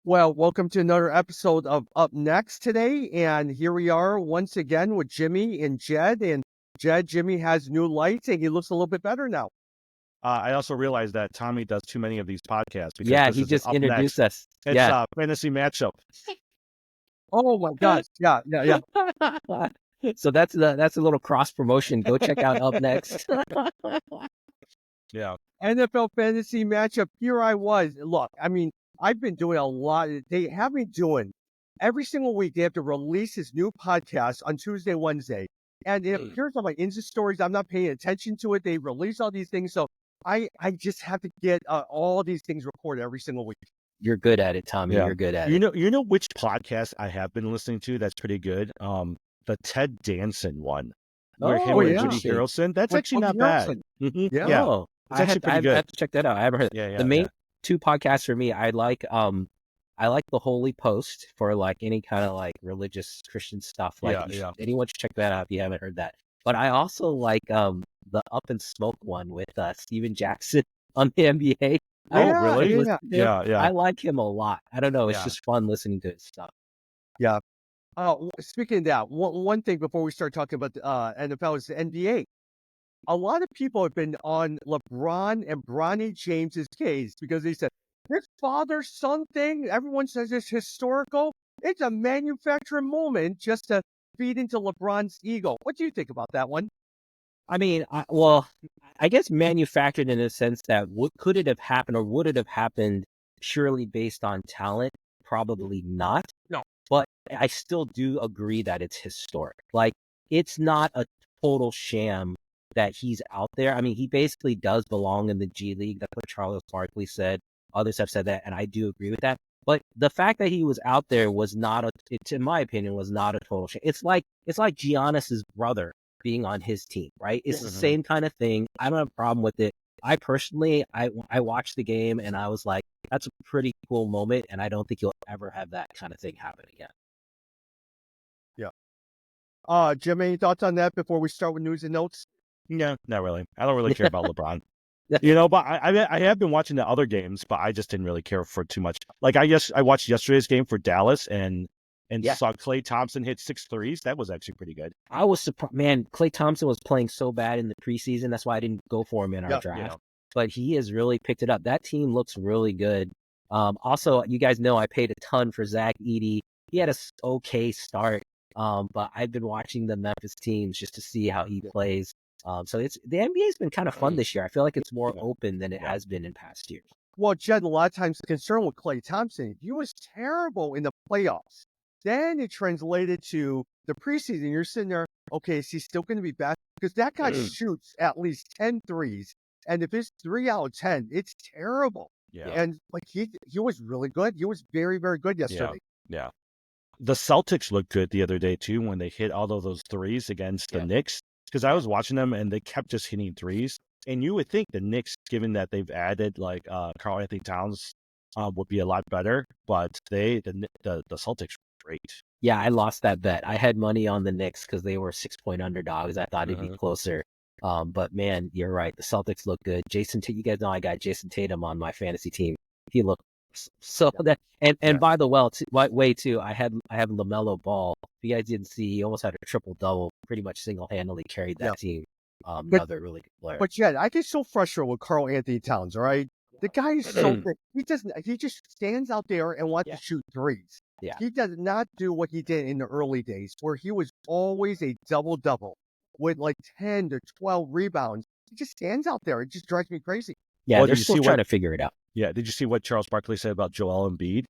Well, welcome to another episode of Up Next today. And here we are once again with Jimmy and Jed. And Jimmy has new lights and he looks a little bit better now. I also realized that Tommy does too many of these podcasts because Yeah, this he is an just Up introduced Next. us. It's Yeah. a fantasy matchup. Oh my gosh. Yeah. So that's a little cross promotion. Go check out Up Next. Yeah. NFL fantasy matchup. Here I was. Look, I mean, I've been doing a lot. They have me doing every single week. They have to release his new podcast on Tuesday, Wednesday. And it appears on my Insta stories. I'm not paying attention to it. They release all these things. So I just have to get all these things recorded every single week. You're good at it, Tommy. Yeah. You're good at it. You know which podcast I have been listening to that's pretty good? The Ted Danson one. Where him and yeah. Woody Harrelson. That's With actually not Woody bad. Harrelson. Yeah. Yeah. Oh, It's actually pretty I good. have to check that out. I haven't heard. Yeah, The main two podcasts for me, I like the Holy Post for like any kind of like religious Christian stuff. Like anyone should check that out if you haven't heard that. But I also like the Up and Smoke one with Steven Jackson on the NBA. Oh, really? Yeah. I like him a lot. I don't know. It's Yeah. just fun listening to his stuff. Yeah. Speaking of that, one thing before we start talking about NFL is the NBA. A lot of people have been on LeBron and Bronny James's case because they said this father-son thing. Everyone says it's historical. It's a manufactured moment just to feed into LeBron's ego. What do you think about that one? I mean, I guess manufactured in a sense that could it have happened or would it have happened purely based on talent? Probably not. No. But I still do agree that it's historic. Like, it's not a total sham that he's out there. I mean, he basically does belong in the G League. That's what Charles Barkley said. Others have said that, and I do agree with that. But the fact that he was out there was not in my opinion, was not a total shame. It's like Giannis's brother being on his team, right? It's the same kind of thing. I don't have a problem with it. I personally, I watched the game and I was like, that's a pretty cool moment, and I don't think you'll ever have that kind of thing happen again. Yeah. Jim, any thoughts on that before we start with news and notes? No, not really. I don't really care about LeBron. But I have been watching the other games, but I just didn't really care for too much. Like I watched yesterday's game for Dallas and saw Klay Thompson hit 6 threes. That was actually pretty good. I was surprised, man. Klay Thompson was playing so bad in the preseason. That's why I didn't go for him in our draft. But he has really picked it up. That team looks really good. Also, you guys know I paid a ton for Zach Edey. He had a okay start, but I've been watching the Memphis teams just to see how he plays. So the NBA's been kind of fun this year. I feel like it's more open than it has been in past years. Well, Jed, a lot of times the concern with Klay Thompson, he was terrible in the playoffs. Then it translated to the preseason. You're sitting there, okay, is he still going to be bad? Because that guy shoots at least 10 threes. And if it's 3 out of 10, it's terrible. Yeah. And like he was really good. He was very, very good yesterday. Yeah. The Celtics looked good the other day, too, when they hit all of those threes against the Knicks. Because I was watching them and they kept just hitting threes. And you would think the Knicks, given that they've added like Karl Anthony Towns, would be a lot better. But the Celtics were great. Yeah, I lost that bet. I had money on the Knicks because they were 6-point underdogs. I thought it'd be closer. But man, you're right. The Celtics look good. You guys know I got Jason Tatum on my fantasy team. He looked so that. And by the way, too, I have LaMelo Ball. If you guys didn't see, he almost had a triple double. Pretty much single handedly carried that team. Another really good player. But yeah, I get so frustrated with Karl Anthony Towns. All right, the guy is so good. He just stands out there and wants to shoot threes. Yeah. He does not do what he did in the early days, where he was always a double-double with like 10 to 12 rebounds. He just stands out there. It just drives me crazy. Yeah, they're still trying to figure it out. Yeah, did you see what Charles Barkley said about Joel Embiid?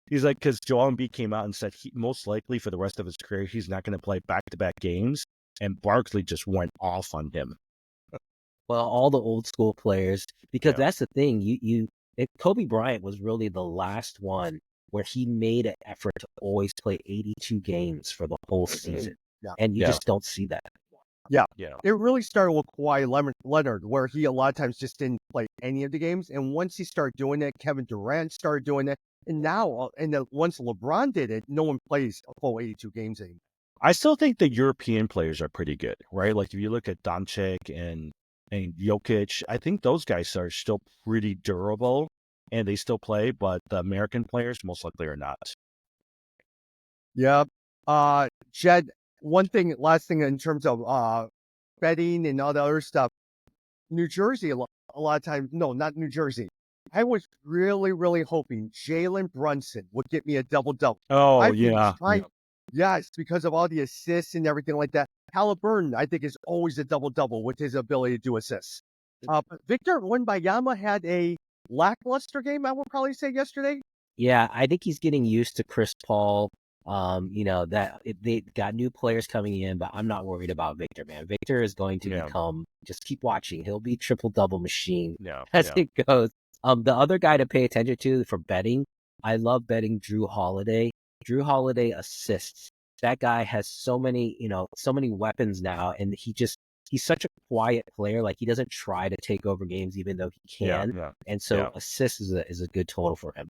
He's like, because Joel Embiid came out and said most likely for the rest of his career, he's not going to play back-to-back games. And Barkley just went off on him. Well, all the old school players, because that's the thing. Kobe Bryant was really the last one where he made an effort to always play 82 games for the whole season. And you just don't see that. Yeah. It really started with Kawhi Leonard, where he a lot of times just didn't play any of the games. And once he started doing that, Kevin Durant started doing that. And now, once LeBron did it, no one plays a full 82 games anymore. I still think the European players are pretty good, right? Like if you look at Doncic and Jokic, I think those guys are still pretty durable. and they still play, but the American players most likely are not. Yeah. Jed, last thing in terms of betting and all the other stuff. New Jersey, a lot of times, no, not New Jersey. I was really, really hoping Jalen Brunson would get me a double-double. Oh, I've been yeah. trying, yes, because of all the assists and everything like that. Halliburton, I think, is always a double-double with his ability to do assists. But Victor Wembanyama had a lackluster game, I would probably say, yesterday. Yeah, I think he's getting used to Chris Paul. They got new players coming in, but I'm not worried about Victor, man. Victor is going to become, just keep watching. He'll be triple-double machine as it goes. The other guy to pay attention to for betting, I love betting Drew Holiday. Drew Holiday assists. That guy has so many weapons now, and he's such a quiet player. Like, he doesn't try to take over games, even though he can. And so assists is a good total for him.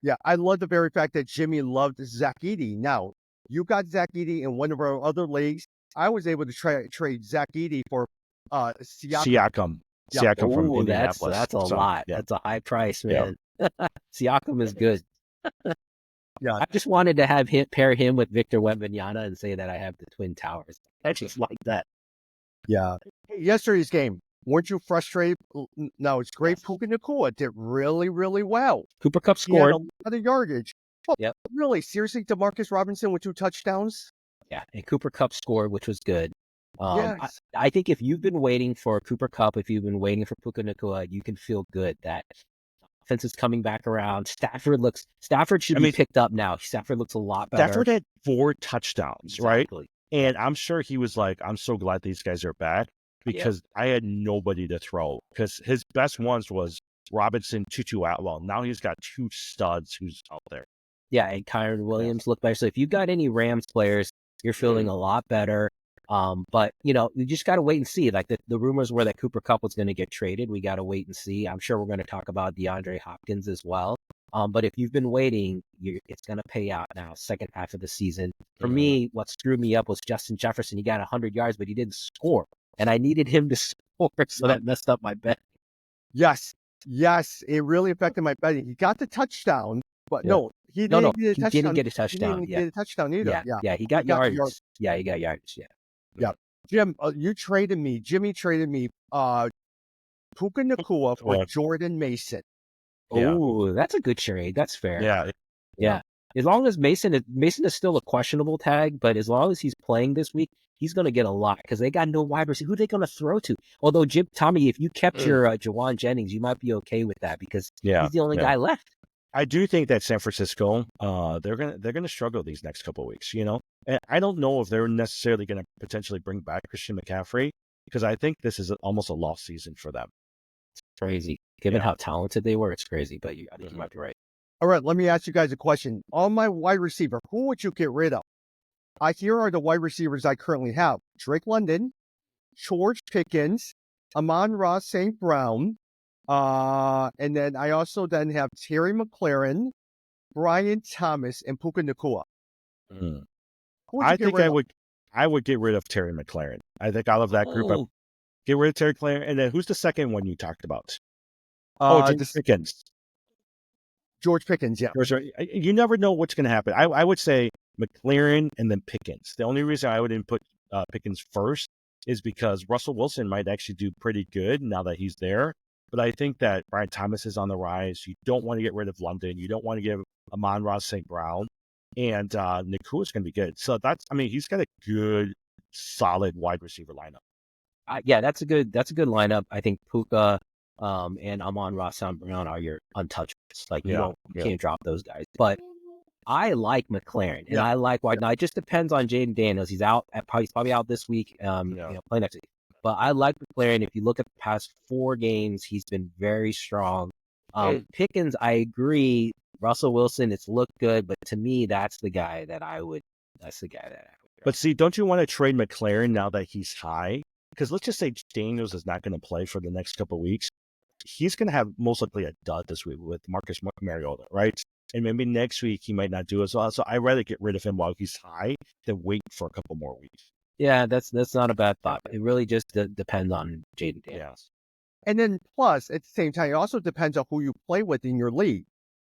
Yeah, I love the very fact that Jimmy loved Zach Edey. Now, you got Zach Edey in one of our other leagues. I was able to trade Zach Edey for Siakam. Siakam from Indianapolis. That's a lot. Yeah. That's a high price, man. Siakam is good. I just wanted to pair him with Victor Wembanyama and say that I have the Twin Towers. I just like that. Yeah. Hey, yesterday's game, weren't you frustrated? No, it's great. Puka Nacua did really, really well. Cooper Kupp scored. He had a lot of yardage. Oh, really? Seriously? DeMarcus Robinson with 2 touchdowns? Yeah, and Cooper Kupp scored, which was good. I think if you've been waiting for Cooper Kupp, if you've been waiting for Puka Nacua, you can feel good that offense is coming back around. Stafford should be picked up now. Stafford looks a lot better. Stafford had 4 touchdowns, right? And I'm sure he was like, I'm so glad these guys are back because I had nobody to throw. Because his best ones was Robinson, Tutu Atwell. Now he's got 2 studs who's out there. Yeah, and Kyron Williams looked better. So if you got any Rams players, you're feeling a lot better. But you just got to wait and see. Like the rumors were that Cooper Kupp was going to get traded. We got to wait and see. I'm sure we're going to talk about DeAndre Hopkins as well. But if you've been waiting, it's going to pay out now, second half of the season. For me, what screwed me up was Justin Jefferson. He got 100 yards, but he didn't score. And I needed him to score, so that messed up my bet. Yes, it really affected my betting. He got the touchdown, but he didn't get a touchdown. He didn't get a touchdown either. He got yards. Yeah, he got yards. Yeah. Jim, Jimmy traded me Puka Nacua for Jordan Mason. Oh, that's a good trade. That's fair. Yeah. As long as Mason is still a questionable tag, but as long as he's playing this week, he's going to get a lot because they got no wide receiver. Who are they going to throw to? Although Tommy, if you kept your Jawan Jennings, you might be okay with that because he's the only guy left. I do think that San Francisco, they're gonna struggle these next couple of weeks, And I don't know if they're necessarily gonna potentially bring back Christian McCaffrey because I think this is almost a lost season for them. It's crazy, given how talented they were. It's crazy, but I think you might be right. All right, let me ask you guys a question. On my wide receiver, who would you get rid of? Here are the wide receivers I currently have: Drake London, George Pickens, Amon-Ra St. Brown. And then I also have Terry McLaurin, Brian Thomas, and Puka Nacua. I think I would get rid of Terry McLaurin. I think out of that group, get rid of Terry McLaurin. And then who's the second one you talked about? Pickens. George Pickens, yeah. You never know what's going to happen. I would say McLaurin and then Pickens. The only reason I wouldn't put Pickens first is because Russell Wilson might actually do pretty good now that he's there. But I think that Brian Thomas is on the rise. You don't want to get rid of London. You don't want to give Amon-Ra St. Brown. And Nacua is going to be good. So he's got a good, solid wide receiver lineup. That's a good lineup. I think Puka and Amon-Ra St. Brown are your untouchables. Like you can't drop those guys. But I like McLaurin and I like wide. Now it just depends on Jaden Daniels. He's out. He's probably out this week. Play next week. But I like McLaurin. If you look at the past 4 games, he's been very strong. Pickens, I agree. Russell Wilson, it's looked good, but to me, that's the guy that I would. But see, don't you want to trade McLaurin now that he's high? Because let's just say Daniels is not going to play for the next couple of weeks. He's going to have most likely a dud this week with Marcus Mariota, right? And maybe next week he might not do as well. So I'd rather get rid of him while he's high than wait for a couple more weeks. Yeah, that's not a bad thought. It really just depends on Jaden Daniels. And then plus, at the same time, it also depends on who you play with in your league.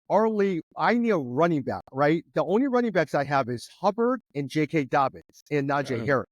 Our league, I need a running back, right? The only running backs I have is Hubbard and J.K. Dobbins and Najee Harris.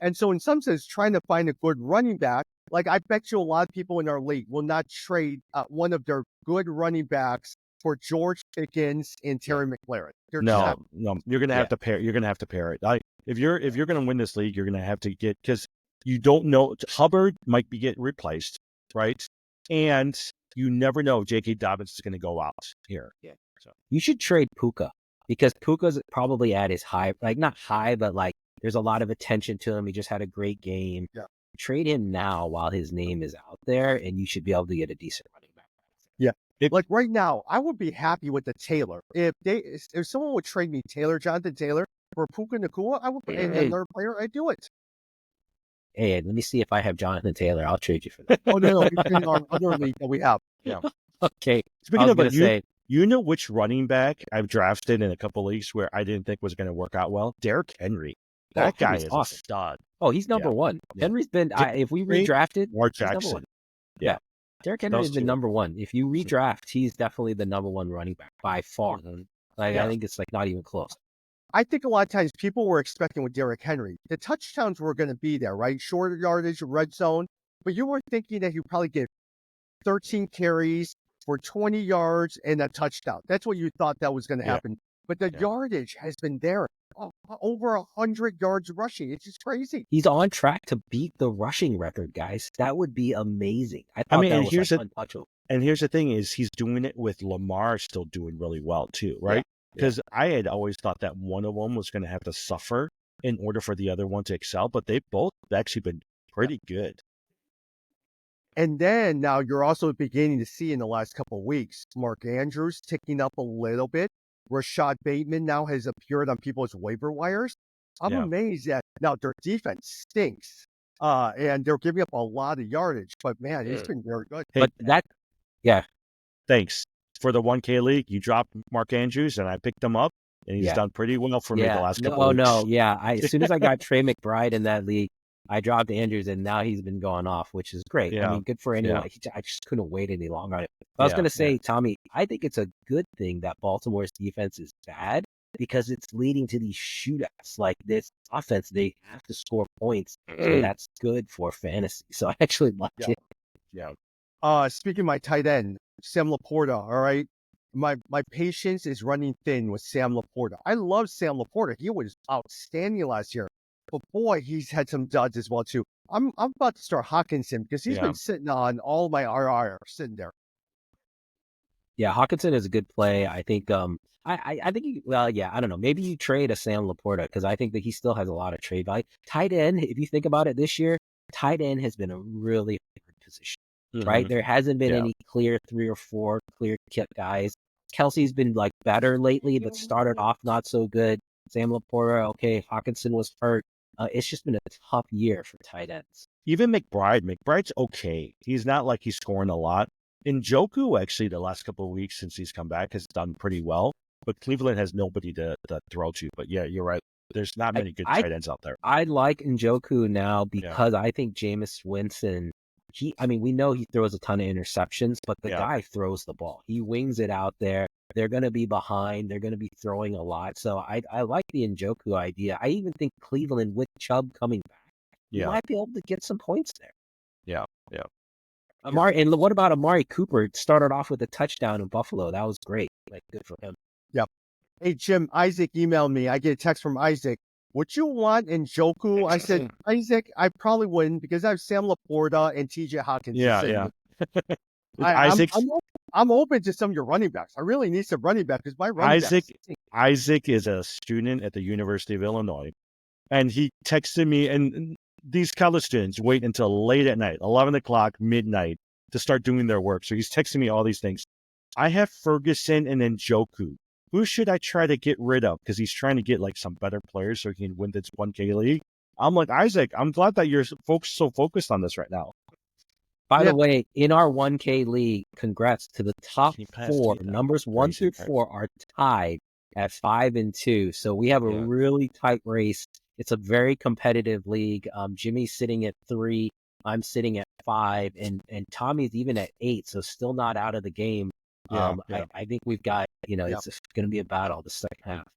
And so in some sense, trying to find a good running back, like I bet you a lot of people in our league will not trade one of their good running backs for George Pickens and Terry McLaurin. They're just not. No, you're gonna have to pair. You're gonna have to pair it. If you're gonna win this league, you're gonna have to get, because you don't know, Hubbard might be getting replaced, right? And you never know, J.K. Dobbins is gonna go out here. Yeah. So you should trade Puka, because Puka's probably at his high, like not high, but like there's a lot of attention to him. He just had a great game. Yeah. Trade him now while his name is out there, and you should be able to get a decent running back. Yeah. Like right now, I would be happy with the Taylor. If someone would trade me Jonathan Taylor for Puka Nacua, I would, and another player, I'd do it. Hey, let me see if I have Jonathan Taylor. I'll trade you for that. Oh no, it's in our other league that we have. Yeah. Okay. Speaking of, you know which running back I've drafted in a couple leagues where I didn't think was going to work out well? Derrick Henry. That guy is awesome. A stud. Oh, he's number one. Henry's been, if we redrafted, Mark Jackson. Yeah. Derrick Henry has been number one. If you redraft, he's definitely the number one running back by far. I think it's like not even close. I think a lot of times people were expecting with Derrick Henry, the touchdowns were going to be there, right? Short yardage, red zone. But you were thinking that he'd probably get 13 carries for 20 yards and a touchdown. That's what you thought that was going to happen. But the yardage has been there. Over 100 yards rushing. It's just crazy. He's on track to beat the rushing record, guys. That would be amazing. I mean, and here's the thing is he's doing it with Lamar still doing really well too, right? Because I had always thought that one of them was going to have to suffer in order for the other one to excel, but they've both actually been pretty good. And then now you're also beginning to see in the last couple of weeks, Mark Andrews ticking up a little bit. Rashad Bateman now has appeared on people's waiver wires. I'm amazed that now their defense stinks. And they're giving up a lot of yardage, but man, it's been very good. Hey, but thanks. For the 1K league, you dropped Mark Andrews and I picked him up and he's done pretty well for me the last couple of weeks. As soon as I got Trey McBride in that league, I dropped Andrews and now he's been going off, which is great. I mean, good for anyone. I just couldn't wait any longer on it. I was going to say, Tommy, I think it's a good thing that Baltimore's defense is bad because it's leading to these shootouts. Like this offense, they have to score points. So that's good for fantasy. So I actually like it. Yeah. Speaking of my tight end, Sam Laporta, all right? My patience is running thin with Sam Laporta. I love Sam Laporta. He was outstanding last year. But boy, he's had some duds as well too. I'm about to start Hawkinson because he's been sitting on all my RR sitting there. Yeah, Hawkinson is a good play. I think I think I don't know. Maybe you trade a Sam Laporta because I think that he still has a lot of trade value. Tight end, if you think about it this year, tight end has been a really hard position. Right? There hasn't been any clear 3 or 4 clear cut guys. Kelsey's been like better lately, but started off not so good. Sam Laporta, okay. Hawkinson was hurt. It's just been a tough year for tight ends. Even McBride's okay. He's not like he's scoring a lot. Njoku, actually, the last couple of weeks since he's come back has done pretty well. But Cleveland has nobody to throw to. But yeah, you're right. There's not many good tight ends out there. I like Njoku now because I think Jameis Winston, we know he throws a ton of interceptions, but the guy throws the ball. He wings it out there. They're going to be behind. They're going to be throwing a lot. So I like the Njoku idea. I even think Cleveland with Chubb coming back, you might be able to get some points there. Yeah. And what about Amari Cooper? Started off with a touchdown in Buffalo. That was great. Like, good for him. Yep. Hey, Jim, Isaac emailed me. I get a text from Isaac. Would you want Njoku? I said, Isaac, I probably wouldn't because I have Sam Laporta and TJ Hawkins. Yeah. I'm open to some of your running backs. I really need some running backs because my running Isaac is a student at the University of Illinois, and he texted me. And these college students wait until late at night, 11 o'clock, midnight, to start doing their work. So he's texting me all these things. I have Ferguson and Njoku. Who should I try to get rid of? Because he's trying to get like some better players so he can win this 1K league. I'm like, Isaac, I'm glad that you're so focused on this right now. By the way, in our 1K league, congrats to the top 4. Numbers 1 through 4 are tied at 5 and 2. So we have a really tight race. It's a very competitive league. Jimmy's sitting at 3. I'm sitting at 5, and Tommy's even at 8, so still not out of the game. I think we've got, it's going to be a battle the second half.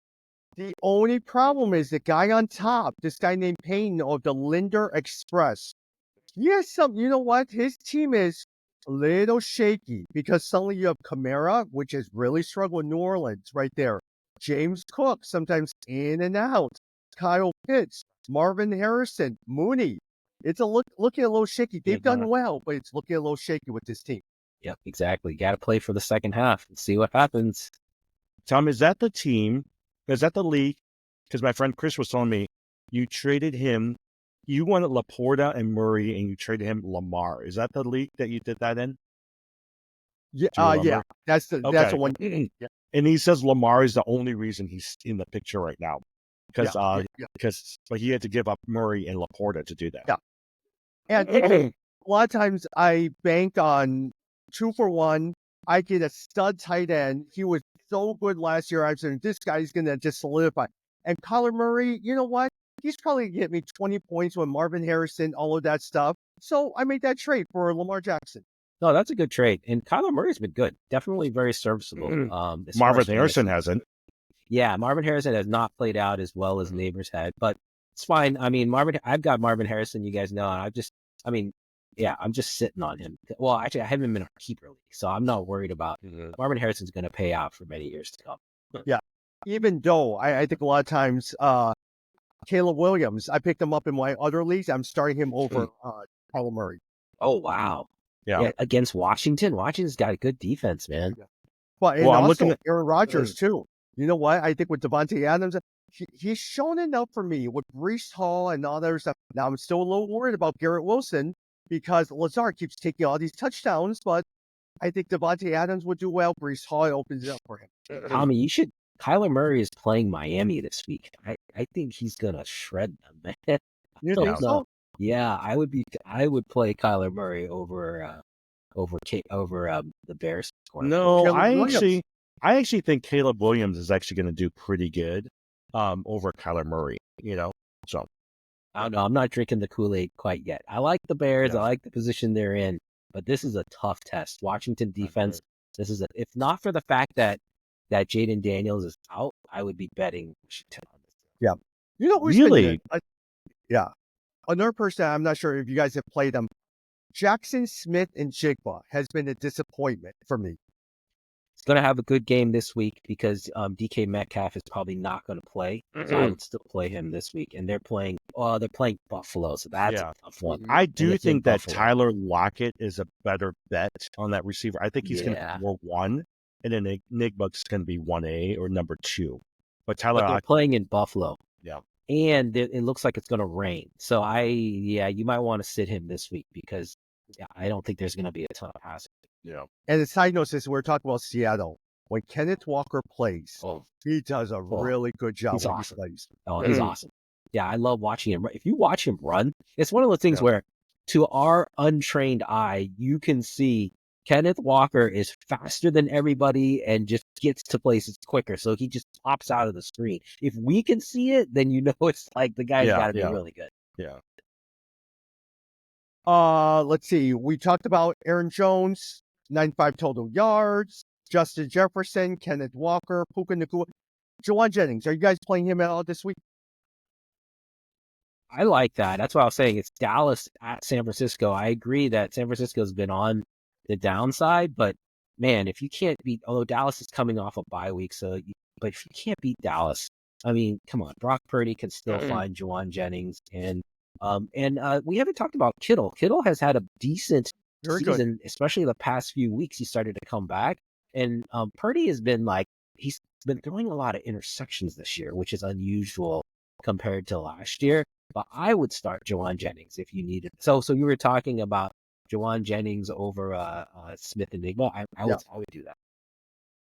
The only problem is the guy on top, this guy named Payne of the Linder Express. He has some, you know what? His team is a little shaky because suddenly you have Kamara, which has really struggled in New Orleans right there. James Cook, sometimes in and out. Kyle Pitts, Marvin Harrison, Mooney. It's looking a little shaky. They've done well, but it's looking a little shaky with this team. Yep, exactly. Got to play for the second half and see what happens. Tom, is that the team? Is that the league? Because my friend Chris was telling me you traded him. You wanted Laporta and Murray, and you traded him Lamar. Is that the league that you did that in? Yeah, yeah. That's the one. Yeah. And he says Lamar is the only reason he's in the picture right now, because he had to give up Murray and Laporta to do that. Yeah, and a lot of times I bank on 2-for-1. I get a stud tight end. He was so good last year. I'm saying this guy's gonna just solidify. And Kyler Murray, you know what? He's probably going to get me 20 points with Marvin Harrison, all of that stuff. So I made that trade for Lamar Jackson. No, that's a good trade. And Kyler Murray's been good. Definitely very serviceable. Marvin Harrison hasn't. Yeah, Marvin Harrison has not played out as well as Neighbors had, but it's fine. I mean, I've got Marvin Harrison, you guys know, and I'm just sitting on him. Well, actually, I have him in a keeper league, so I'm not worried about Marvin Harrison's going to pay out for many years to come. Yeah. Even though I think a lot of times Caleb Williams, I picked him up in my other leagues. I'm starting him over Kyler Murray. Oh, wow. Yeah. Against Washington. Washington's got a good defense, man. Yeah. Well, I'm looking at Aaron Rodgers, too. You know what? I think with Devontae Adams, he's shown enough for me with Breece Hall and all that other stuff. Now, I'm still a little worried about Garrett Wilson because Lazard keeps taking all these touchdowns, but I think Devontae Adams would do well. Breece Hall opens it up for him. Tommy, Kyler Murray is playing Miami this week. I think he's gonna shred them, man. You think so? Yeah, I would play Kyler Murray over the Bears. No, I actually think Caleb Williams is actually going to do pretty good over Kyler Murray. So I don't know. I'm not drinking the Kool-Aid quite yet. I like the Bears. I like the position they're in, but this is a tough test. Washington defense. This is if not for the fact that Jaden Daniels is out, I would be betting Washington on this. Yeah. You know who's really? Yeah. Another person, I'm not sure if you guys have played them, Jackson Smith-Njigba has been a disappointment for me. He's going to have a good game this week because DK Metcalf is probably not going to play. So I would still play him this week. And they're playing Buffalo, so that's a tough one. I do think that Tyler Lockett is a better bet on that receiver. I think he's going to be more 1, and then Nick Buck's going to be 1A or number 2. But they're playing in Buffalo. Yeah. And it looks like it's going to rain. So you might want to sit him this week because I don't think there's going to be a ton of passing. Yeah. And the side note is we're talking about Seattle. When Kenneth Walker plays, he does a really good job. He's when awesome. He plays. Oh, he's awesome. Yeah, I love watching him. If you watch him run, it's one of those things where to our untrained eye, you can see Kenneth Walker is faster than everybody and just gets to places quicker. So he just pops out of the screen. If we can see it, then you know it's like the guy's got to be really good. Yeah. Let's see. We talked about Aaron Jones, 95 total yards, Justin Jefferson, Kenneth Walker, Puka Nacua, Jauan Jennings. Are you guys playing him at all this week? I like that. That's what I was saying. It's Dallas at San Francisco. I agree that San Francisco's been on the downside, but man, if you can't beat, although Dallas is coming off a bye week, but if you can't beat Dallas, I mean, come on, Brock Purdy can still find Jauan Jennings, and we haven't talked about Kittle. Kittle has had a decent season, especially the past few weeks. He started to come back, and Purdy has been he's been throwing a lot of interceptions this year, which is unusual compared to last year. But I would start Jauan Jennings if you needed. So you were talking about Jauan Jennings over Smith-Njigba. I would do that.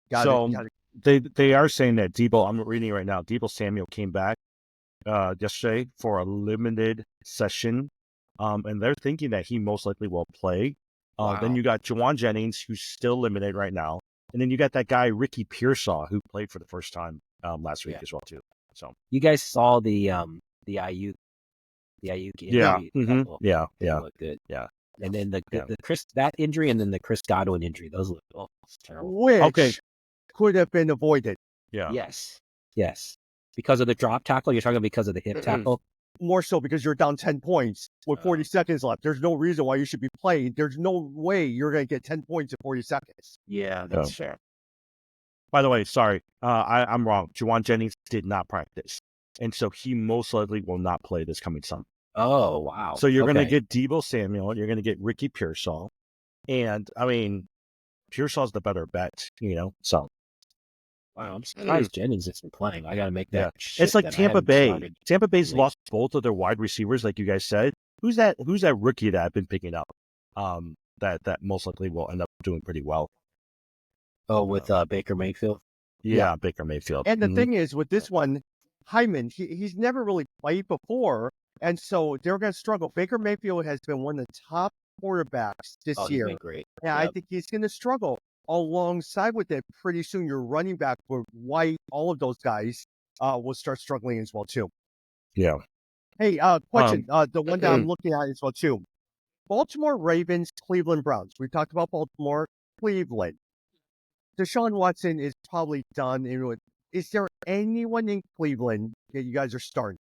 Got it. They are saying that Deebo, I'm reading it right now, Deebo Samuel came back yesterday for a limited session, and they're thinking that he most likely will play. Then you got Jauan Jennings, who's still limited right now, and then you got that guy Ricky Pearsall, who played for the first time last week as well too. So you guys saw the Ayuk Yeah, you Yeah. Yeah. Didn't look good. Yeah. And then the Yeah. Chris that injury, and then the Chris Godwin injury. Those look it's terrible. Which Okay. could have been avoided. Yeah. Yes. Because of the drop tackle, you're talking because of the hip tackle. More so because you're down 10 points with 40 seconds left. There's no reason why you should be playing. There's no way you're going to get 10 points in 40 seconds. Yeah, that's fair. By the way, sorry, I'm wrong. Juwan Jennings did not practice, and so he most likely will not play this coming Sunday. Oh, wow. So you're going to get Deebo Samuel, you're going to get Ricky Pearsall, and I mean, Pearsall's the better bet, So wow, I'm surprised Jennings isn't playing. I got to make that. It's like Tampa Bay. Tampa Bay's lost both of their wide receivers, like you guys said. Who's that rookie that I've been picking up? That most likely will end up doing pretty well. Oh, with Baker Mayfield? Yeah, Baker Mayfield. And the thing is, with this one, Hyman, he's never really played before, and so they're going to struggle. Baker Mayfield has been one of the top quarterbacks this year. He's been great. Yeah, I think he's going to struggle. Alongside with it, pretty soon your running back with White, all of those guys will start struggling as well too. Yeah. Hey, question. The one that I'm looking at as well too. Baltimore Ravens, Cleveland Browns. We talked about Baltimore, Cleveland. Deshaun Watson is probably done. Is there anyone in Cleveland that you guys are starting?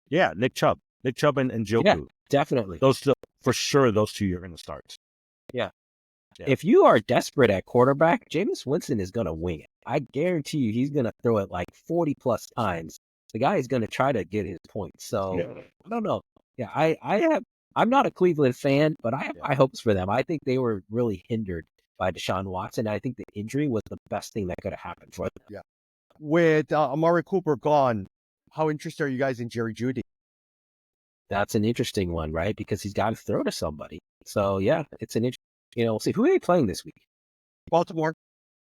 Yeah, Nick Chubb and Njoku. Yeah, definitely. Those two, for sure, those two you're going to start. Yeah. If you are desperate at quarterback, Jameis Winston is going to wing it. I guarantee you he's going to throw it like 40 plus times. The guy is going to try to get his points. So I don't know. Yeah, I'm not a Cleveland fan, but I have high hopes for them. I think they were really hindered by Deshaun Watson. I think the injury was the best thing that could have happened for them. Yeah. With Amari Cooper gone, how interested are you guys in Jerry Jeudy? That's an interesting one, right? Because he's got to throw to somebody. So yeah, it's an interesting. We'll see. Who are they playing this week? Baltimore.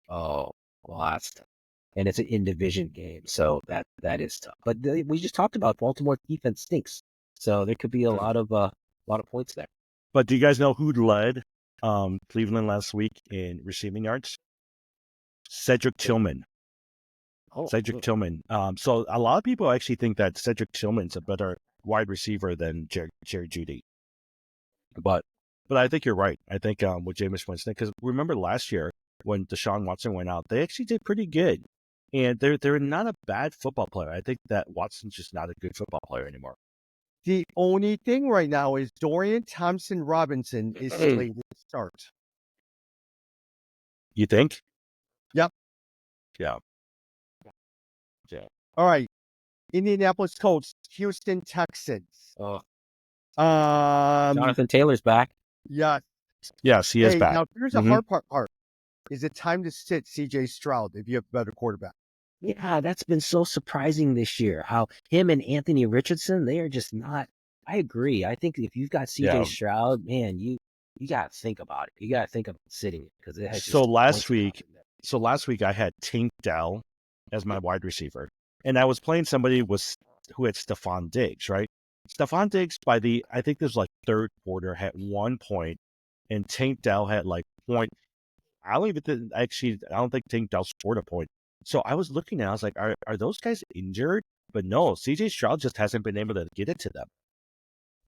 Oh, well, that's tough. And it's an in-division game, so that is tough. But we just talked about Baltimore defense stinks, so there could be a lot of points there. But do you guys know who led Cleveland last week in receiving yards? Cedric Tillman. Cedric Tillman. So a lot of people actually think that Cedric Tillman's a better wide receiver than Jerry Jeudy. But I think you're right. I think with Jameis Winston, because remember last year when Deshaun Watson went out, they actually did pretty good. And they're not a bad football player. I think that Watson's just not a good football player anymore. The only thing right now is Dorian Thompson-Robinson is slated to start. You think? Yep. Yeah. All right. Indianapolis Colts, Houston Texans. Jonathan Taylor's back. Yeah. Yes, he is back. Now, here's the hard part. Is it time to sit C.J. Stroud if you have a better quarterback? Yeah, that's been so surprising this year. How him and Anthony Richardson, they are just not. I agree. I think if you've got C.J. Stroud, man, you got to think about it. You got to think about sitting it because it has. So last week I had Tank Dell as my wide receiver, and I was playing somebody who had Stephon Diggs, right? Stephon Diggs I think there's like third quarter had 1 point, and Tank Dell had like point. I don't think Tank Dell scored a point. So I was looking at it, I was like, are those guys injured? But no, CJ Stroud just hasn't been able to get it to them.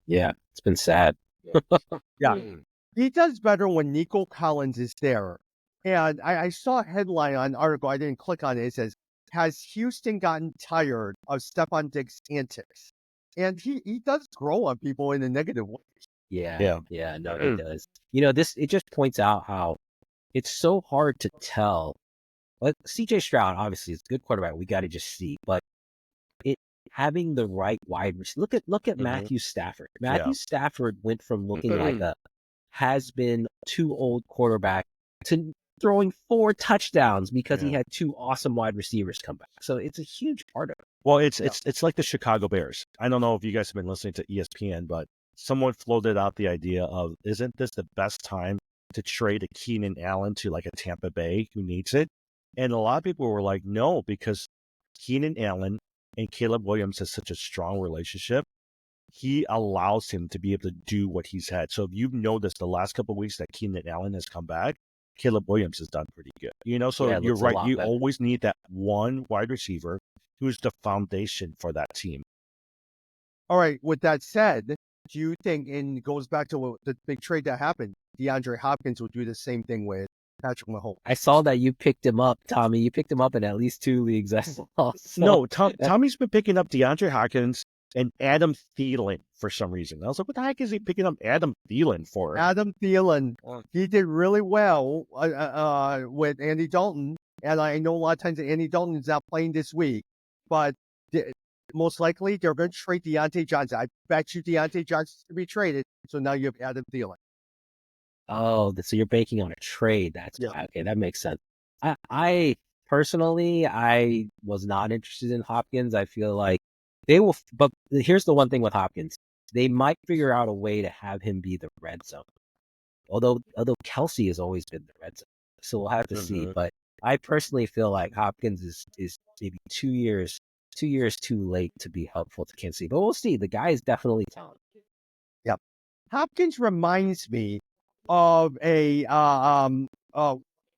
Yeah, it's been sad. Yeah. He does better when Nico Collins is there. And I saw a headline on an article, I didn't click on it. It says, has Houston gotten tired of Stephon Diggs' antics? And he does grow on people in a negative way. Yeah, no, it does. It just points out how it's so hard to tell. But CJ Stroud, obviously, is a good quarterback. We got to just see. But having the right wide receiver. Look at Matthew Stafford. Matthew Stafford went from looking like a has-been too old quarterback to throwing 4 touchdowns because he had 2 awesome wide receivers come back. So it's a huge part of it. Well, it's like the Chicago Bears. I don't know if you guys have been listening to ESPN, but someone floated out the idea of, isn't this the best time to trade a Keenan Allen to like a Tampa Bay who needs it? And a lot of people were like, no, because Keenan Allen and Caleb Williams has such a strong relationship. He allows him to be able to do what he's had. So if you've noticed the last couple of weeks that Keenan Allen has come back, Caleb Williams has done pretty good. So you're right. You always need that one wide receiver who's the foundation for that team. All right. With that said, do you think, and it goes back to the big trade that happened, DeAndre Hopkins will do the same thing with Patrick Mahomes? I saw that you picked him up, Tommy. You picked him up in at least 2 leagues. I saw. So No, Tommy's been picking up DeAndre Hopkins and Adam Thielen for some reason. I was like, what the heck is he picking up Adam Thielen for? Adam Thielen, he did really well with Andy Dalton, and I know a lot of times that Andy Dalton is not playing this week, but most likely they're going to trade Deontay Johnson. I bet you Deontay Johnson's to be traded, so now you have Adam Thielen. Oh, so you're banking on a trade. That's Yeah. okay. That makes sense. I personally, I was not interested in Hopkins. I feel like they will, but here's the one thing with Hopkins. They might figure out a way to have him be the red zone. Although Kelsey has always been the red zone. So we'll have to see. But I personally feel like Hopkins is maybe 2 years too late to be helpful to Kansas City. But we'll see. The guy is definitely talented. Yep. Hopkins reminds me of a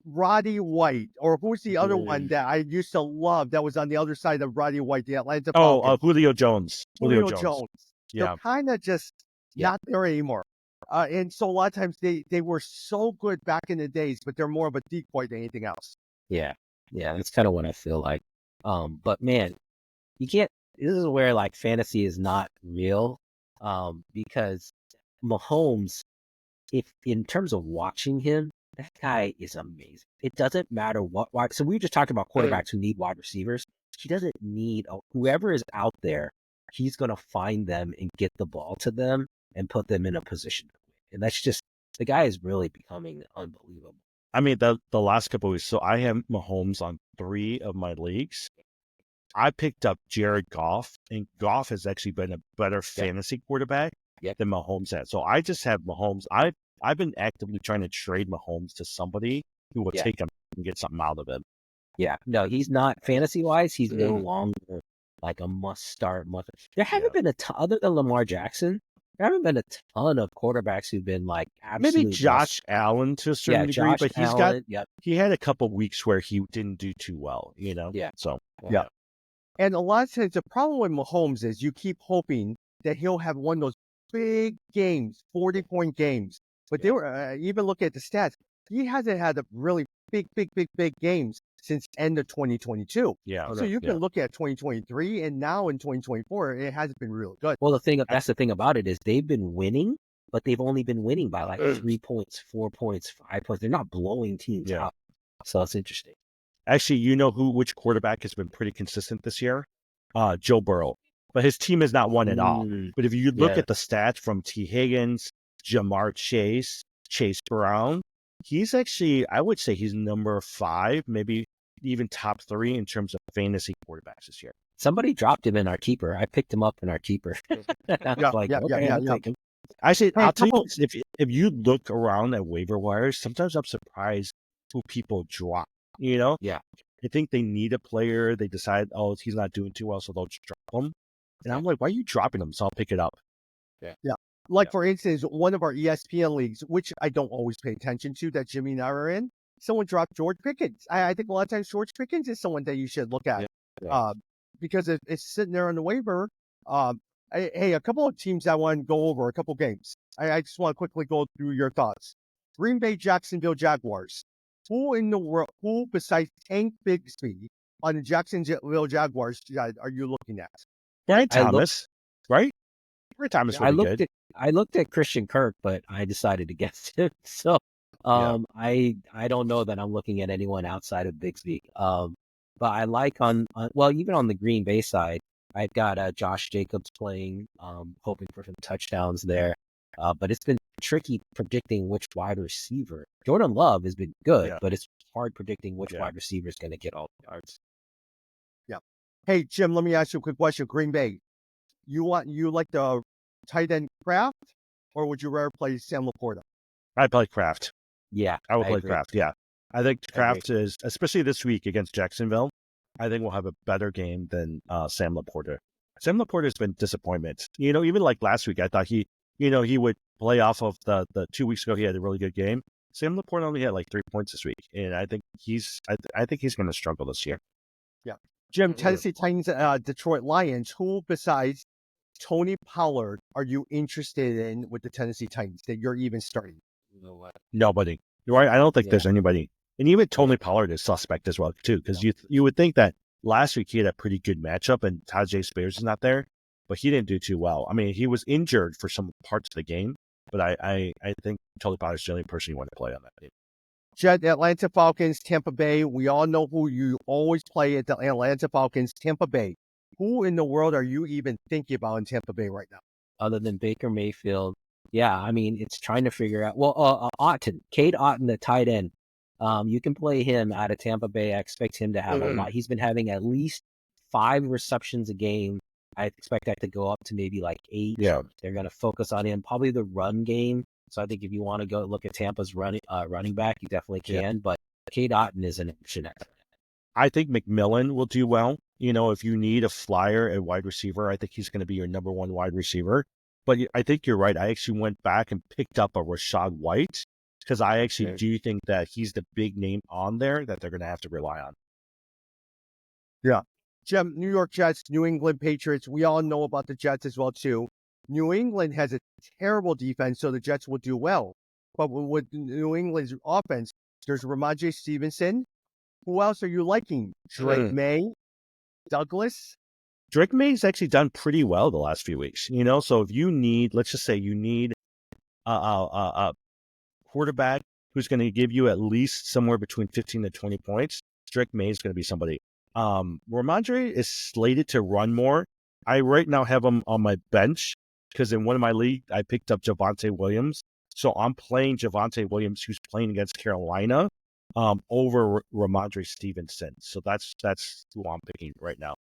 Roddy White, or who's the other one that I used to love that was on the other side of Roddy White, the Atlanta Falcons? Julio Jones. Julio Jones. Yeah. They're kind of just not there anymore. And so a lot of times they were so good back in the days, but they're more of a decoy than anything else. Yeah. That's kind of what I feel like. But man, you can't. This is where like fantasy is not real. Because Mahomes, if in terms of watching him, that guy is amazing. It doesn't matter what wide. So we just talked about quarterbacks who need wide receivers. He doesn't need whoever is out there. He's going to find them and get the ball to them and put them in a position. And that's just, the guy is really becoming unbelievable. I mean, the last couple of weeks, so I have Mahomes on 3 of my leagues. I picked up Jared Goff, and Goff has actually been a better fantasy quarterback than Mahomes has. So I just have Mahomes. I've been actively trying to trade Mahomes to somebody who will take him and get something out of him. Yeah, no, he's not fantasy-wise. He's no longer like a must-start. There haven't been a ton, other than Lamar Jackson, there haven't been a ton of quarterbacks who've been like absolute. Maybe Josh Allen to a certain degree, but he had a couple weeks where he didn't do too well, you know? Yeah. So, yeah. And a lot of times the problem with Mahomes is you keep hoping that he'll have one of those big games, 40-point games. But they were, even look at the stats, he hasn't had a really big games since end of 2022. Yeah. So you can look at 2023 and now in 2024, it hasn't been really good. Well, that's the thing about it is they've been winning, but they've only been winning by like 3 points, 4 points, 5 points. They're not blowing teams out. So it's interesting. Actually, you know which quarterback has been pretty consistent this year? Joe Burrow. But his team has not won at all. But if you look at the stats from T. Higgins, Jamar Chase, Chase Brown, he's actually, I would say he's number 5, maybe even top 3 in terms of fantasy quarterbacks this year. Somebody dropped him in our keeper. I picked him up in our keeper. Actually, I'll tell you, if you look around at waiver wires, sometimes I'm surprised who people drop. You know? Yeah. I think they need a player. They decide, oh, he's not doing too well, so they'll just drop him. And I'm like, why are you dropping him? So I'll pick it up. Yeah. Like, for instance, one of our ESPN leagues, which I don't always pay attention to, that Jimmy and I are in, someone dropped George Pickens. I think a lot of times George Pickens is someone that you should look at because it's sitting there on the waiver. Hey, a couple of teams I want to go over, a couple games. I just want to quickly go through your thoughts. Green Bay, Jacksonville Jaguars. Who in the world, who besides Tank Bigsby on the Jacksonville Jaguars are you looking at? Brian Thomas, right? Brian Thomas would be good. I looked at Christian Kirk, but I decided against him. So I don't know that I'm looking at anyone outside of Bigsby. But I like even on the Green Bay side, I've got Josh Jacobs playing, hoping for some touchdowns there. But it's been tricky predicting which wide receiver. Jordan Love has been good, but it's hard predicting which wide receiver is going to get all the yards. Yeah. Hey, Jim, let me ask you a quick question. Green Bay, you like the tight end Kraft, or would you rather play Sam Laporta? I'd play Kraft. Yeah. I would play Kraft, yeah. I think Kraft is, especially this week against Jacksonville, I think we'll have a better game than Sam Laporta. Sam Laporta has been disappointment. You know, even like last week, I thought he would play off of the 2 weeks ago. He had a really good game. Sam Laporta only had like 3 points this week, and I think he's going to struggle this year. Yeah, Jim, Tennessee Titans, Detroit Lions. Who besides Tony Pollard are you interested in with the Tennessee Titans that you're even starting? You know what? Nobody. Right? I don't think Yeah. there's anybody. And even Tony Pollard is suspect as well, too, because you would think that last week he had a pretty good matchup and Tajay Spears is not there, but he didn't do too well. I mean, he was injured for some parts of the game, but I think Tony Pollard's the only person you want to play on that team. Jed, Atlanta Falcons, Tampa Bay. We all know who you always play at the Atlanta Falcons, Tampa Bay. Who in the world are you even thinking about in Tampa Bay right now? Other than Baker Mayfield, yeah, I mean, it's trying to figure out. Well, Otton, Cade Otton, the tight end. You can play him out of Tampa Bay. I expect him to have a lot. He's been having at least 5 receptions a game. I expect that to go up to maybe like 8. Yeah. They're going to focus on him. Probably the run game. So I think if you want to go look at Tampa's running back, you definitely can. Yeah. But Cade Otton is an option. I think McMillan will do well. You know, if you need a flyer at wide receiver, I think he's going to be your number 1 wide receiver. But I think you're right. I actually went back and picked up a Rashad White because I actually do think that he's the big name on there that they're going to have to rely on. Yeah. Jim, New York Jets, New England Patriots. We all know about the Jets as well, too. New England has a terrible defense, so the Jets will do well. But with New England's offense, there's Ramondre Stevenson. Who else are you liking? Drake May? Douglas? Drake May's actually done pretty well the last few weeks, you know? So if you need, let's just say you need a quarterback who's going to give you at least somewhere between 15 to 20 points, Drake May is going to be somebody. Ramondre is slated to run more. I right now have him on my bench because in one of my leagues, I picked up Javonte Williams. So I'm playing Javonte Williams, who's playing against Carolina, over Ramondre Stevenson. So that's who I'm picking right now.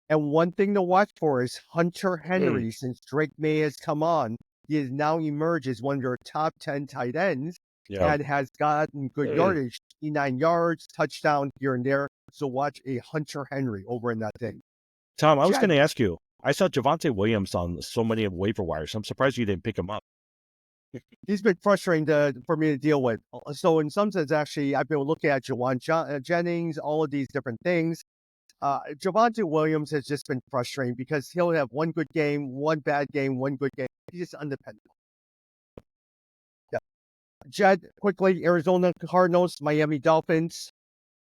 And one thing to watch for is Hunter Henry. Since Drake May has come on, he has now emerged as one of your top 10 tight ends and has gotten good yardage, 89 yards, touchdown here and there. So watch a Hunter Henry over in that thing. Tom, I was going to ask you, I saw Javonte Williams on so many of waiver wires. I'm surprised you didn't pick him up. He's been frustrating for me to deal with. So in some sense, actually, I've been looking at Jawan Jennings, all of these different things. Javonte Williams has just been frustrating because he'll have one good game, one bad game, one good game. He's just undependable. Yeah. Jed, quickly, Arizona Cardinals, Miami Dolphins.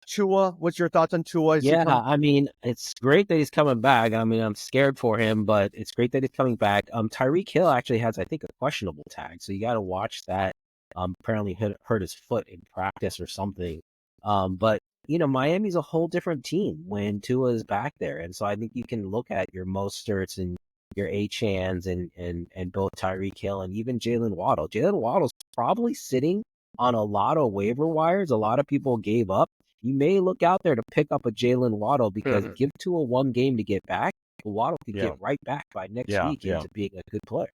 Tua, what's your thoughts on Tua? I mean, it's great that he's coming back. I mean, I'm scared for him, but it's great that he's coming back. Tyreek Hill actually has, I think, a questionable tag, so you got to watch that. Apparently hurt his foot in practice or something. But you know, Miami's a whole different team when Tua is back there, and so I think you can look at your Mosterts and your Achans and both Tyreek Hill and even Jalen Waddle. Jalen Waddle's probably sitting on a lot of waiver wires. A lot of people gave up. You may look out there to pick up a Jalen Waddle because give Tua 1 game to get back. Waddle could get right back by next week into being a good player.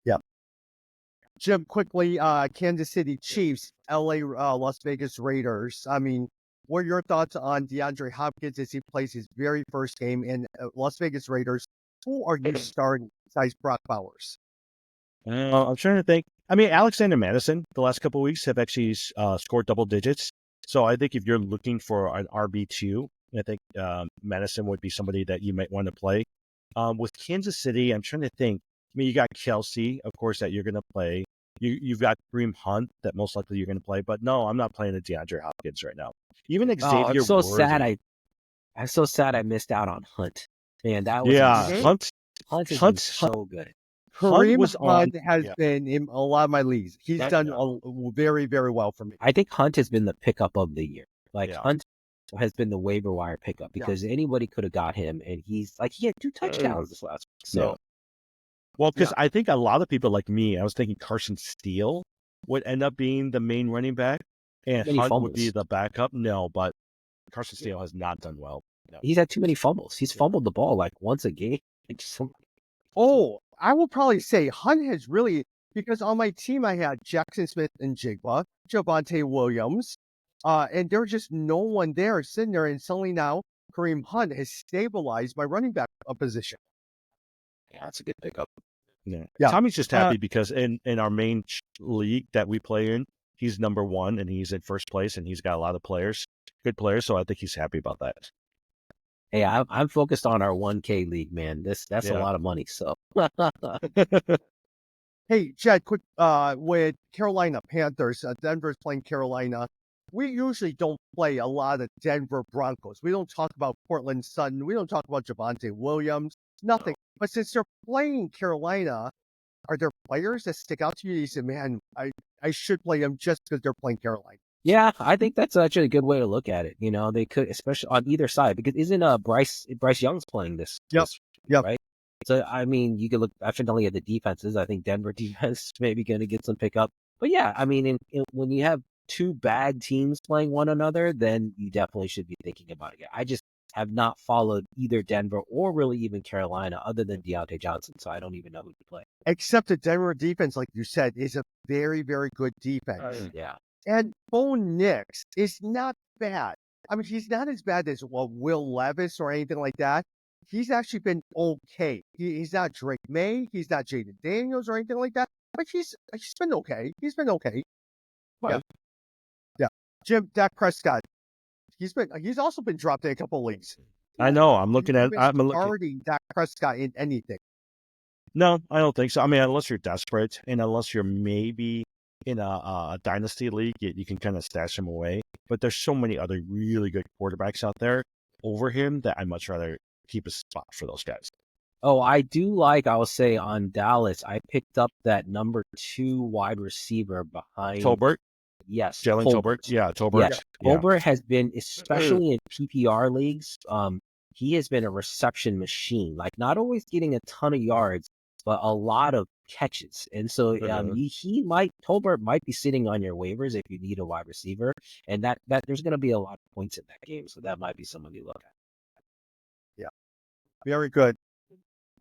Yeah. Jim, quickly, Kansas City Chiefs, LA, Las Vegas Raiders. I mean, what are your thoughts on DeAndre Hopkins as he plays his very first game in Las Vegas Raiders? Who are you starting besides Brock Bowers? I'm trying to think. I mean, Alexander Madison, the last couple of weeks have actually scored double digits. So I think if you're looking for an RB2, I think Madison would be somebody that you might want to play. With Kansas City, I'm trying to think. I mean, you got Kelsey, of course, that you're going to play. You've got Kareem Hunt that most likely you're going to play. But no, I'm not playing the DeAndre Hopkins right now. Even Xavier I'm so Worthy. sad. I'm so sad I missed out on Hunt. Man, that was Hunt is so good. Kareem Hunt has been in a lot of my leagues. He's done very, very well for me. I think Hunt has been the pickup of the year. Hunt has been the waiver wire pickup because anybody could have got him, and he had 2 touchdowns this last week. So, well, because I think a lot of people like me, I was thinking Carson Steele would end up being the main running back, and Hunt would be the backup. No, but Carson Steele has not done well. No. He's had too many fumbles. He's fumbled the ball like once a game. I will probably say Hunt has really, because on my team I had Jackson Smith and Jigba, Javonte Williams, and there's just no one there sitting there, and suddenly now Kareem Hunt has stabilized my running back position. Yeah, that's a good pickup. Yeah. Tommy's just happy because in our main league that we play in, he's number 1 and he's in first place and he's got a lot of players, good players. So I think he's happy about that. Hey, I'm focused on our 1K league, man. That's a Yeah. lot of money. So Hey, Jed, quick, with Carolina Panthers, Denver's playing Carolina. We usually don't play a lot of Denver Broncos. We don't talk about Portland Sutton. We don't talk about Javonte Williams. Nothing. But since they're playing Carolina, are there players that stick out to you? You say, man, I should play them just because they're playing Carolina. yeah, I think that's actually a good way to look at it. You know, they could, especially on either side, because isn't Bryce Young's playing this? Yep. this Yep. Right. So I mean, you could look definitely at the defenses. I think Denver defense is maybe going to get some pickup. But yeah, I mean, when you have two bad teams playing one another, then you definitely should be thinking about it. I just have not followed either Denver or really even Carolina, other than Deontay Johnson. So I don't even know who to play. Except the Denver defense, like you said, is a very, very good defense. Yeah. And Bo Nix is not bad. I mean, he's not as bad as Will Levis or anything like that. He's actually been okay. He's not Drake May. He's not Jaden Daniels or anything like that. But he's been okay. He's been okay. Right. Yeah. Jim, Dak Prescott. He's also been dropped in a couple leagues. I know. I'm Have looking you at. been I'm looking. starting Dak Prescott in anything. No, I don't think so. I mean, unless you're desperate, and unless you're maybe in a dynasty league, you can kind of stash him away. But there's so many other really good quarterbacks out there over him that I'd much rather keep a spot for those guys. Oh, I do like, I will say on Dallas, I picked up that number 2 wide receiver behind. Tolbert, Yes. Jalen Tolbert. Yeah, Tolbert. Yes. Yeah. Tolbert has been, especially in PPR leagues, he has been a reception machine, like not always getting a ton of yards, but a lot of catches. And so Tolbert might be sitting on your waivers if you need a wide receiver. And that there's going to be a lot of points in that game. So that might be someone you look at. Yeah. Very good.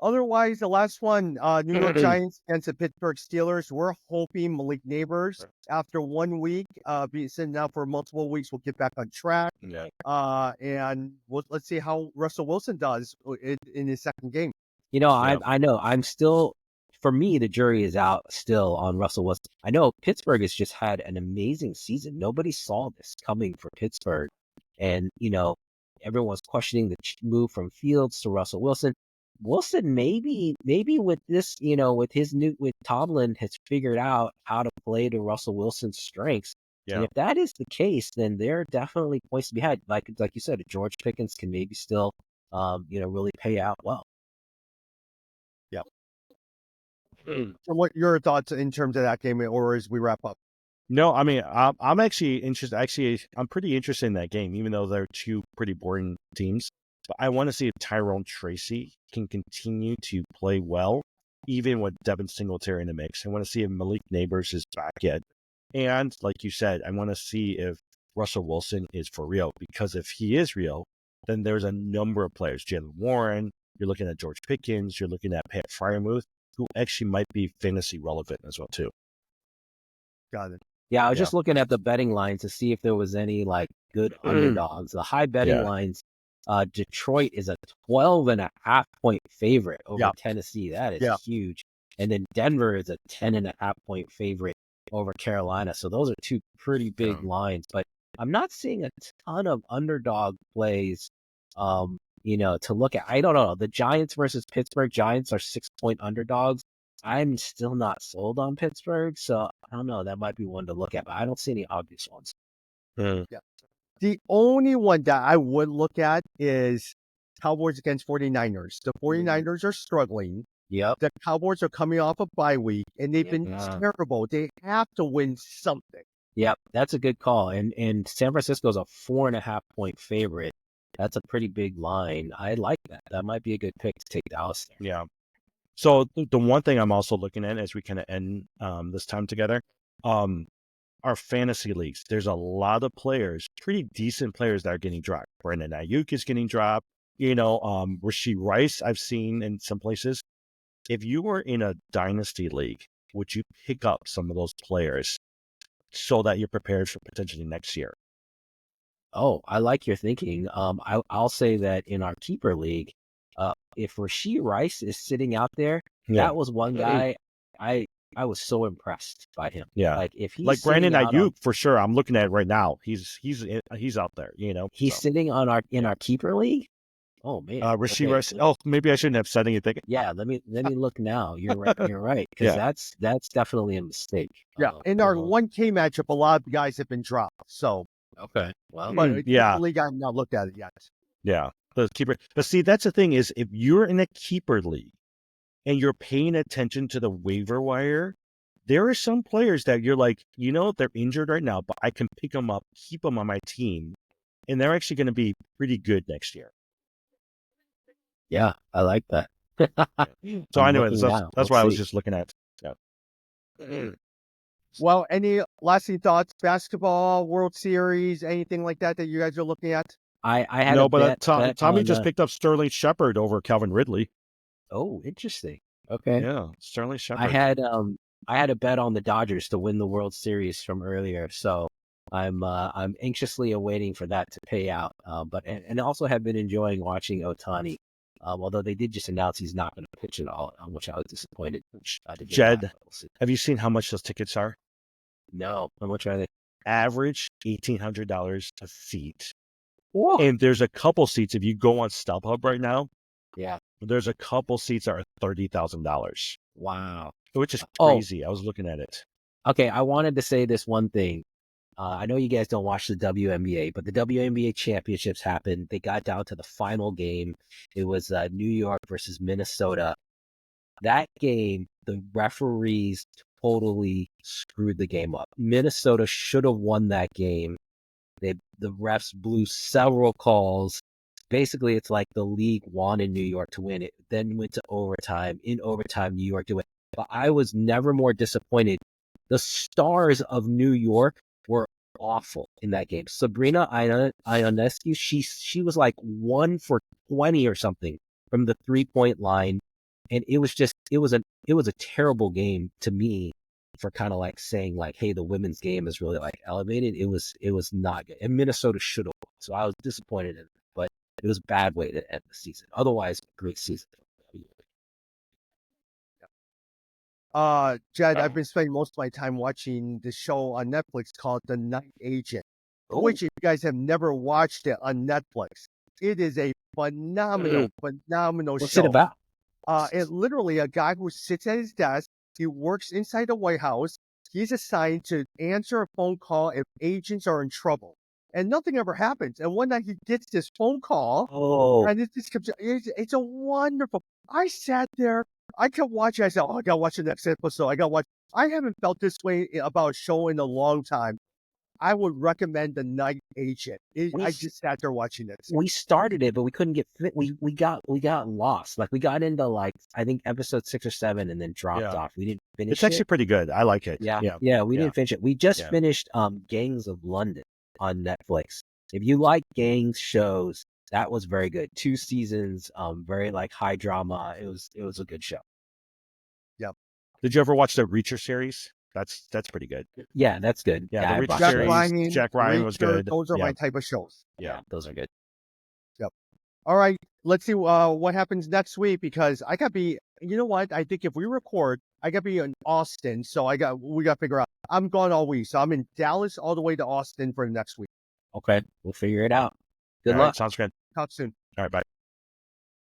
Otherwise, the last one, New York Giants against the Pittsburgh Steelers. We're hoping Malik Neighbors, after 1 week, being sitting out for multiple weeks, will get back on track. Yeah. And let's see how Russell Wilson does in his second game. You know, I know I'm still, for me, the jury is out still on Russell Wilson. I know Pittsburgh has just had an amazing season. Nobody saw this coming for Pittsburgh. And, you know, everyone's questioning the move from Fields to Russell Wilson. Wilson maybe with this, you know, with Tomlin has figured out how to play to Russell Wilson's strengths. Yeah. And if that is the case, then there are definitely points to be had. Like you said, George Pickens can maybe still, really pay out well. Yeah. So what your thoughts in terms of that game, or as we wrap up? No, I mean, I'm actually interested. Actually, I'm pretty interested in that game, even though they're two pretty boring teams. But I want to see if Tyrone Tracy can continue to play well, even with Devin Singletary in the mix. I want to see if Malik Neighbors is back yet. And like you said, I want to see if Russell Wilson is for real. Because if he is real, then there's a number of players. Jalen Warren, you're looking at George Pickens, you're looking at Pat Freiermuth, who actually might be fantasy relevant as well, too. Got it. Yeah, I was just looking at the betting lines to see if there was any like good underdogs. The high betting lines, Detroit is a 12.5 point favorite over Tennessee. That is huge. And then Denver is a 10.5 point favorite over Carolina. So those are two pretty big lines. But I'm not seeing a ton of underdog plays, to look at. I don't know. The Giants versus Pittsburgh. Giants are 6 point underdogs. I'm still not sold on Pittsburgh, so I don't know. That might be one to look at, but I don't see any obvious ones. Yeah. The only one that I would look at is Cowboys against 49ers. The 49ers are struggling. Yep. The Cowboys are coming off a bye week, and they've been terrible. They have to win something. Yep, that's a good call. And San Francisco's a 4.5 point favorite. That's a pretty big line. I like that. That might be a good pick to take Dallas there. Yeah. So the one thing I'm also looking at as we kind of end this time together, our fantasy leagues. There's a lot of players, pretty decent players that are getting dropped. Brandon Ayuk is getting dropped. Rashee Rice I've seen in some places. If you were in a dynasty league, would you pick up some of those players so that you're prepared for potentially next year? Oh, I like your thinking. I'll say that in our keeper league, if Rashee Rice is sitting out there, that was one guy I was so impressed by him. Yeah, like if he's like Brandon Ayuk for sure. I'm looking at it right now. He's out there. He's sitting in our keeper league. Oh man. Rasheed Okay. Rice. Oh, maybe I shouldn't have said anything. Yeah, let me look now. You're right. You're right. Because Yeah. that's definitely a mistake. Yeah, in our 1K matchup, a lot of guys have been dropped. So, Okay. Well, but Yeah. the league I've not looked at it yet. Yeah. The keeper. But see, that's the thing is if you're in a keeper league and you're paying attention to the waiver wire, there are some players that you're like, they're injured right now, but I can pick them up, keep them on my team, and they're actually going to be pretty good next year. yeah, I like that. So I'm anyway, looking that's now. why I was Let's see. just looking at. Yeah. Well, any lasting thoughts? Basketball, World Series, anything like that you guys are looking at? I had No, a but bet Tommy on. just picked up Sterling Shepard over Calvin Ridley. Oh, interesting. Okay. Yeah, Sterling I Shepard. had a bet on the Dodgers to win the World Series from earlier, so I'm anxiously awaiting for that to pay out. But and also have been enjoying watching Ohtani. Although they did just announce he's not going to pitch at all, which I was disappointed. Which I did Jed, not. We'll see. have you seen how much those tickets are? No, how much are they? Average $1,800 a seat. Whoa. And there's a couple seats, if you go on StubHub right now, Yeah. there's a couple seats that are $30,000, Wow. which is Oh. crazy. I was looking at it. Okay, I wanted to say this one thing. I know you guys don't watch the WNBA, but the WNBA championships happened. They got down to the final game. It was New York versus Minnesota. That game, the referees totally screwed the game up. Minnesota should have won that game. The refs blew several calls. Basically, it's like the league wanted New York to win it, then went to overtime. In overtime, New York did win. But I was never more disappointed. The stars of New York were awful in that game. Sabrina Ionescu, she was like 1 for 20 or something from the 3-point line, and it was a terrible game to me for kind of like saying like, hey, the women's game is really like elevated. It was not good, and Minnesota should have won. So I was disappointed in it, but it was a bad way to end the season. Otherwise, great season. Jed, I've been spending most of my time watching the show on Netflix called The Night Agent, which if you guys have never watched it on Netflix, it is a phenomenal What's show. it about? It literally a guy who sits at his desk, he works inside the White House, he's assigned to answer a phone call if agents are in trouble. And nothing ever happens. And one night he gets this phone call, Oh, and it's a wonderful. I sat there, I kept watching. I said, "Oh, I gotta watch the next episode. I gotta watch." I haven't felt this way about a show in a long time. I would recommend The Night Agent. I just sat there watching it. we started it, but we couldn't get fit. We got lost. Like we got into like I think episode 6 or 7, and then dropped Yeah. off. We didn't finish It's actually it. pretty good. I like it. Yeah. We didn't finish it. We just Yeah. finished Gangs of London on Netflix. If you like gangs shows, that was very good. 2 seasons, very like high drama. It was a good show. Did you ever watch the Reacher series? That's pretty good. Yeah, that's good. Yeah, I the Reacher watched Jack those. series. Jack Ryan was Reacher, good. Those are Yeah. my type of shows. Yeah. Those are good. All right, let's see what happens next week because I gotta be. You know what? I think if we record, I gotta be in Austin, so we gotta figure out. I'm gone all week, so I'm in Dallas all the way to Austin for the next week. Okay, we'll figure it out. Good All right, luck. sounds good. Talk soon. All right, bye.